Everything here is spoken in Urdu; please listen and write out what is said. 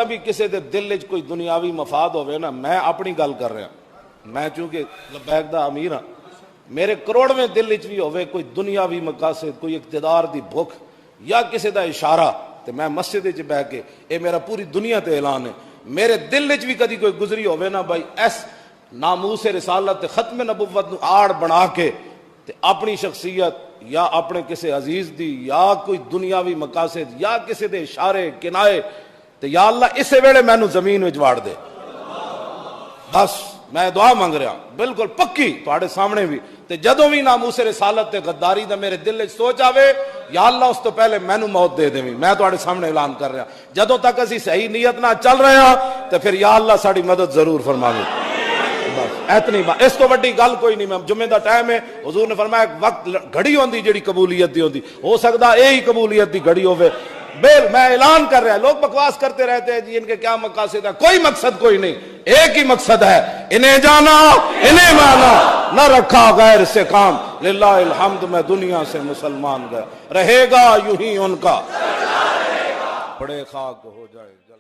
بھی کسی دے دل وچ کوئی دنیاوی مفاد ہوئے نا، میں اپنی گل کر رہا، میں چونکہ لبیک دا امیر ہاں، میرے کروڑویں دل وچ بھی ہوئے کوئی دنیاوی مقاصد، کوئی اقتدار دی بھوک یا کسی دا اشارہ، تے میں مسجد وچ بیٹھ کے اے میرا پوری دنیا تے اعلان ہے، میرے دل وچ بھی کدی کوئی گزری ہوئے نا بھائی اس ناموس رسالت تے ختم نبوت نو آڑ بنا کے تے اپنی شخصیت یا اپنے کسی عزیز دی یا کوئی دنیاوی مقاصد یا کسی دے اشارے کنائے، تے یا اللہ اسے ویلے مینوں زمین وچ واڑ دے، بس میں دعا مانگ رہا بالکل پکی تواڈے سامنے بھی، تے جدوں بھی ناموس رسالت تے غداری دا میرے دل وچ سوچ آوے یا اللہ اس تو پہلے مینوں موت دے دیویں، میں تواڈے سامنے اعلان کر رہا جدوں تک اسی صحیح نیت نہ چل رہے ہاں تے پھر یا اللہ ساڈی مدد ضرور فرماویں، بس اتنی بات، اس تو بڑی گل کوئی نہیں۔ میں جمعے دا ٹائم ہے، حضور نے فرمایا ایک وقت گھڑی ہوندی جڑی قبولیت دی ہوندی، ہو سکدا یہی قبولیت دی گھڑی ہوے، میں اعلان کر رہا، لوگ بکواس کرتے رہتے ہیں جی ان کے کیا مقاصد ہے، کوئی مقصد کوئی نہیں، ایک ہی مقصد ہے، انہیں جانا انہیں مانا، نہ رکھا غیر سے کام، للہ الحمد میں دنیا سے مسلمان گیا، رہے گا یوں ہی ان کا، بڑے خاک ہو جائے جل